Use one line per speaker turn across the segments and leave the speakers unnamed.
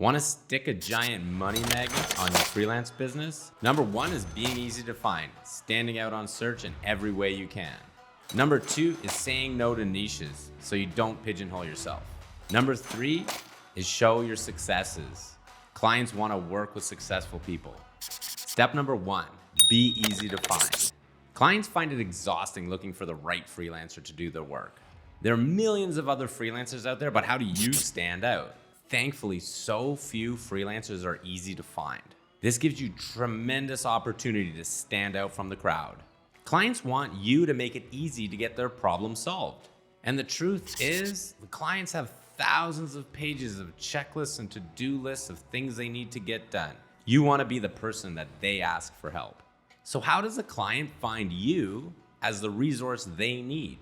Want to stick a giant money magnet on your freelance business? Number one is being easy to find, standing out on search in every way you can. Number two is saying no to niches so you don't pigeonhole yourself. Number three is show your successes. Clients want to work with successful people. Step number one, be easy to find. Clients find it exhausting looking for the right freelancer to do their work. There are millions of other freelancers out there, but how do you stand out? Thankfully, so few freelancers are easy to find. This gives you tremendous opportunity to stand out from the crowd. Clients want you to make it easy to get their problem solved. And the truth is, the clients have thousands of pages of checklists and to-do lists of things they need to get done. You want to be the person that they ask for help. So how does a client find you as the resource they need?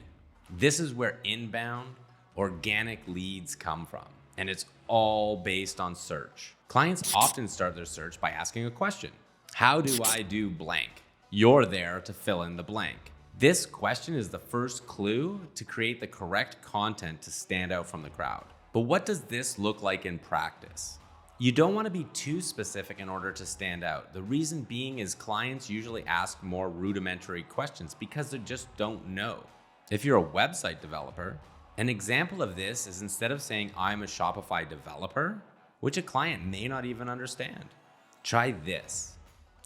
This is where inbound, organic leads come from. And it's all based on search. Clients often start their search by asking a question. How do I do blank? You're there to fill in the blank. This question is the first clue to create the correct content to stand out from the crowd. But what does this look like in practice? You don't want to be too specific in order to stand out. The reason being is clients usually ask more rudimentary questions because they just don't know. If you're a website developer, an example of this is instead of saying, I'm a Shopify developer, which a client may not even understand, try this.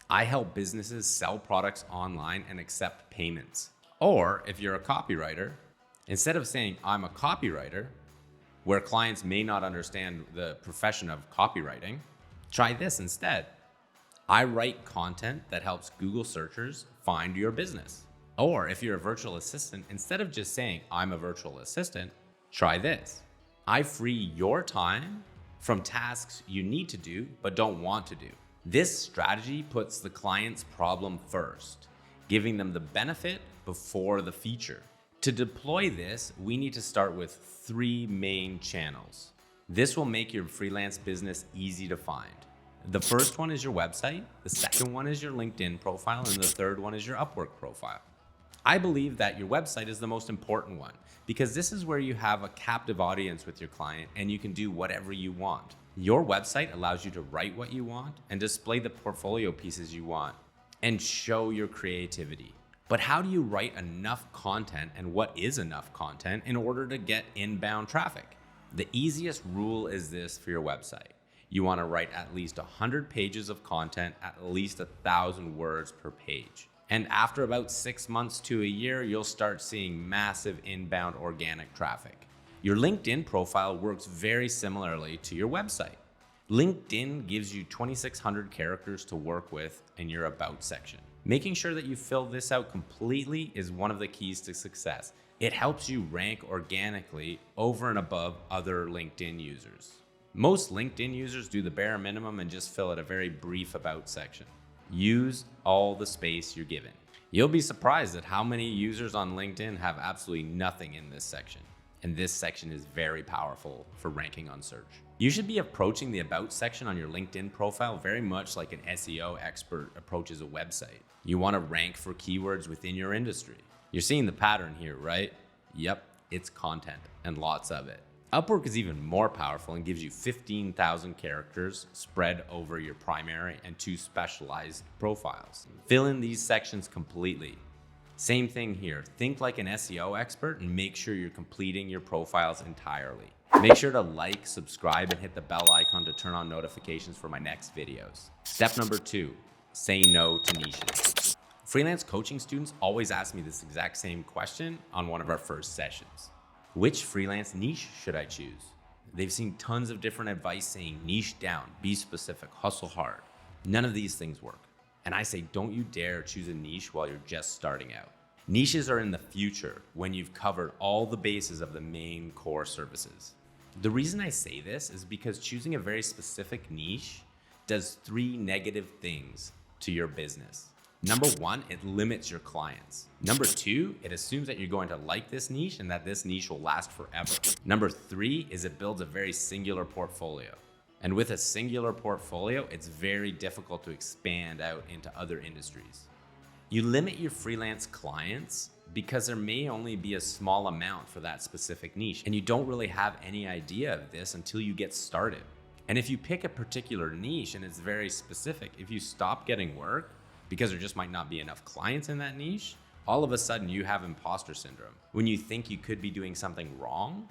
I help businesses sell products online and accept payments. Or if you're a copywriter, instead of saying, I'm a copywriter, where clients may not understand the profession of copywriting, try this instead. I write content that helps Google searchers find your business. Or if you're a virtual assistant, instead of just saying, I'm a virtual assistant, try this. I free your time from tasks you need to do but don't want to do. This strategy puts the client's problem first, giving them the benefit before the feature. To deploy this, we need to start with 3 main channels. This will make your freelance business easy to find. The first one is your website, the second one is your LinkedIn profile, and the third one is your Upwork profile. I believe that your website is the most important one because this is where you have a captive audience with your client and you can do whatever you want. Your website allows you to write what you want and display the portfolio pieces you want and show your creativity. But how do you write enough content and what is enough content in order to get inbound traffic? The easiest rule is this for your website. You want to write at least 100 pages of content, at least 1,000 words per page. And after about 6 months to a year, you'll start seeing massive inbound organic traffic. Your LinkedIn profile works very similarly to your website. LinkedIn gives you 2,600 characters to work with in your About section. Making sure that you fill this out completely is one of the keys to success. It helps you rank organically over and above other LinkedIn users. Most LinkedIn users do the bare minimum and just fill out a very brief About section. Use all the space you're given. You'll be surprised at how many users on LinkedIn have absolutely nothing in this section. And this section is very powerful for ranking on search. You should be approaching the About section on your LinkedIn profile very much like an SEO expert approaches a website. You want to rank for keywords within your industry. You're seeing the pattern here, right? Yep, it's content and lots of it. Upwork is even more powerful and gives you 15,000 characters spread over your primary and 2 specialized profiles. Fill in these sections completely. Same thing here. Think like an SEO expert and make sure you're completing your profiles entirely. Make sure to like, subscribe, and hit the bell icon to turn on notifications for my next videos. Step number 2, say no to niches. Freelance coaching students always ask me this exact same question on one of our first sessions. Which freelance niche should I choose? They've seen tons of different advice saying niche down, be specific, hustle hard. None of these things work. And I say, don't you dare choose a niche while you're just starting out. Niches are in the future when you've covered all the bases of the main core services. The reason I say this is because choosing a very specific niche does 3 negative things to your business. Number 1, it limits your clients. Number 2, it assumes that you're going to like this niche and that this niche will last forever. Number 3 is it builds a very singular portfolio. And with a singular portfolio, it's very difficult to expand out into other industries. You limit your freelance clients because there may only be a small amount for that specific niche, and you don't really have any idea of this until you get started. And if you pick a particular niche and it's very specific, if you stop getting work because there just might not be enough clients in that niche, all of a sudden you have imposter syndrome when you think you could be doing something wrong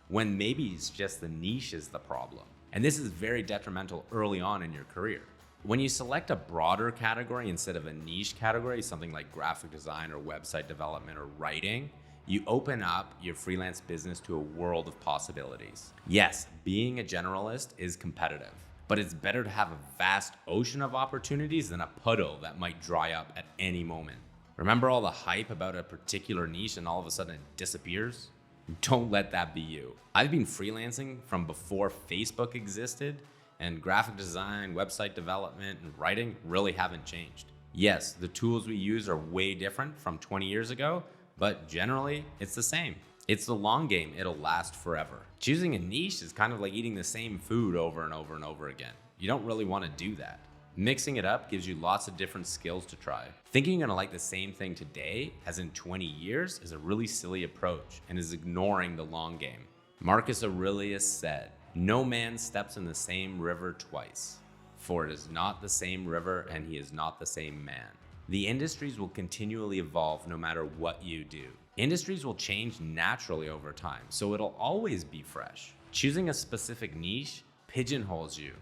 when maybe it's just the niche is the problem. And this is very detrimental early on in your career. When you select a broader category instead of a niche category, something like graphic design or website development or writing, you open up your freelance business to a world of possibilities. Yes, being a generalist is competitive, but it's better to have a vast ocean of opportunities than a puddle that might dry up at any moment. Remember all the hype about a particular niche and all of a sudden it disappears? Don't let that be you. I've been freelancing from before Facebook existed, and graphic design, website development, and writing really haven't changed. Yes, the tools we use are way different from 20 years ago, but generally it's the same. It's the long game, it'll last forever. Choosing a niche is kind of like eating the same food over and over and over again. You don't really want to do that. Mixing it up gives you lots of different skills to try. Thinking you're gonna like the same thing today as in 20 years is a really silly approach and is ignoring the long game. Marcus Aurelius said, "No man steps in the same river twice, for it is not the same river and he is not the same man." The industries will continually evolve no matter what you do. Industries will change naturally over time, so it'll always be fresh. Choosing a specific niche pigeonholes you.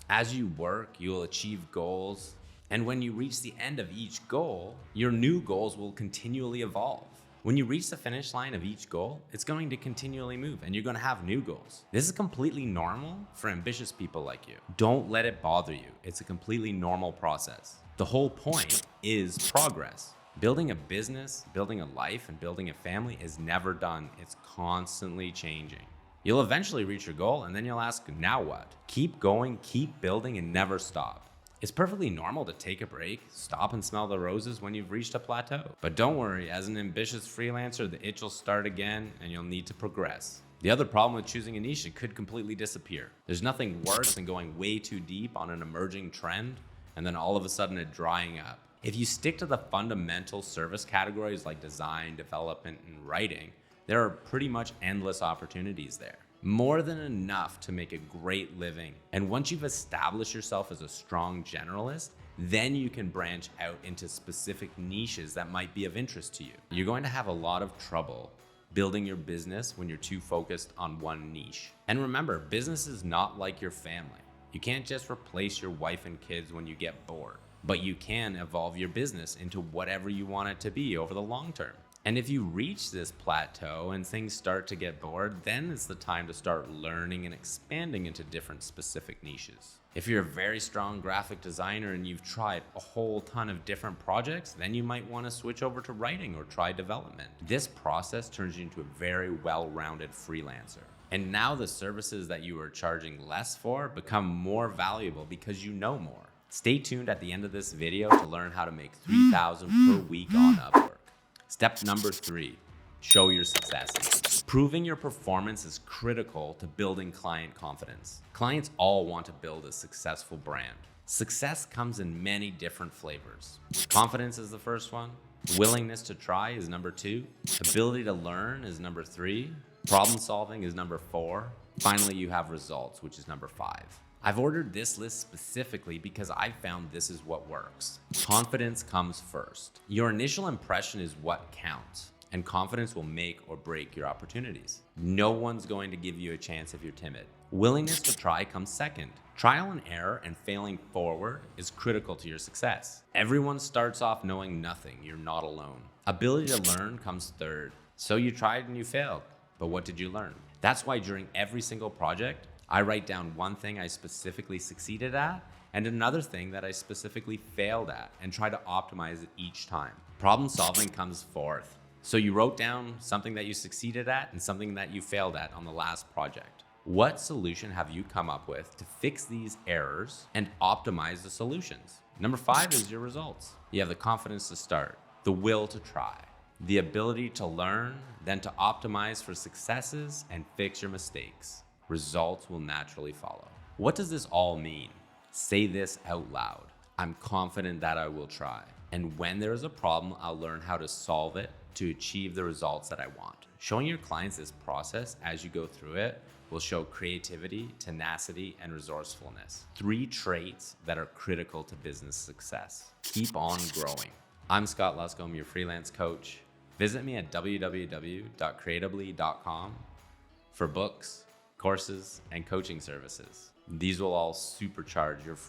As you work, you'll achieve goals, and when you reach the end of each goal, your new goals will continually evolve. When you reach the finish line of each goal, it's going to continually move and you're going to have new goals. This is completely normal for ambitious people like you. Don't let it bother you. It's a completely normal process. The whole point is progress. Building a business, building a life, and building a family is never done. It's constantly changing. You'll eventually reach your goal and then you'll ask, now what? Keep going, keep building, and never stop. It's perfectly normal to take a break, stop and smell the roses when you've reached a plateau. But don't worry, as an ambitious freelancer, the itch will start again and you'll need to progress. The other problem with choosing a niche, it could completely disappear. There's nothing worse than going way too deep on an emerging trend and then all of a sudden it drying up. If you stick to the fundamental service categories like design, development, and writing, there are pretty much endless opportunities there. More than enough to make a great living. And once you've established yourself as a strong generalist, then you can branch out into specific niches that might be of interest to you. You're going to have a lot of trouble building your business when you're too focused on one niche. And remember, business is not like your family. You can't just replace your wife and kids when you get bored, but you can evolve your business into whatever you want it to be over the long term. And if you reach this plateau and things start to get bored, then it's the time to start learning and expanding into different specific niches. If you're a very strong graphic designer and you've tried a whole ton of different projects, then you might want to switch over to writing or try development. This process turns you into a very well-rounded freelancer. And now the services that you were charging less for become more valuable because you know more. Stay tuned at the end of this video to learn how to make $3,000 per week on Upwork. Step number 3, show your success. Proving your performance is critical to building client confidence. Clients all want to build a successful brand. Success comes in many different flavors. Confidence is the first one. Willingness to try is number 2. Ability to learn is number 3. Problem solving is number 4. Finally, you have results, which is number 5. I've ordered this list specifically because I found this is what works. Confidence comes first. Your initial impression is what counts, and confidence will make or break your opportunities. No one's going to give you a chance if you're timid. Willingness to try comes second. Trial and error and failing forward is critical to your success. Everyone starts off knowing nothing. You're not alone. Ability to learn comes third. So you tried and you failed, but what did you learn? That's why during every single project, I write down one thing I specifically succeeded at and another thing that I specifically failed at and try to optimize it each time. Problem solving comes fourth. So you wrote down something that you succeeded at and something that you failed at on the last project. What solution have you come up with to fix these errors and optimize the solutions? Number 5 is your results. You have the confidence to start, the will to try, the ability to learn, then to optimize for successes and fix your mistakes. Results will naturally follow. What does this all mean? Say this out loud. I'm confident that I will try. And when there is a problem, I'll learn how to solve it to achieve the results that I want. Showing your clients this process as you go through it will show creativity, tenacity, and resourcefulness. 3 traits that are critical to business success. Keep on growing. I'm Scott Luscombe, your freelance coach. Visit me at www.creatively.com for books, courses, and coaching services. These will all supercharge your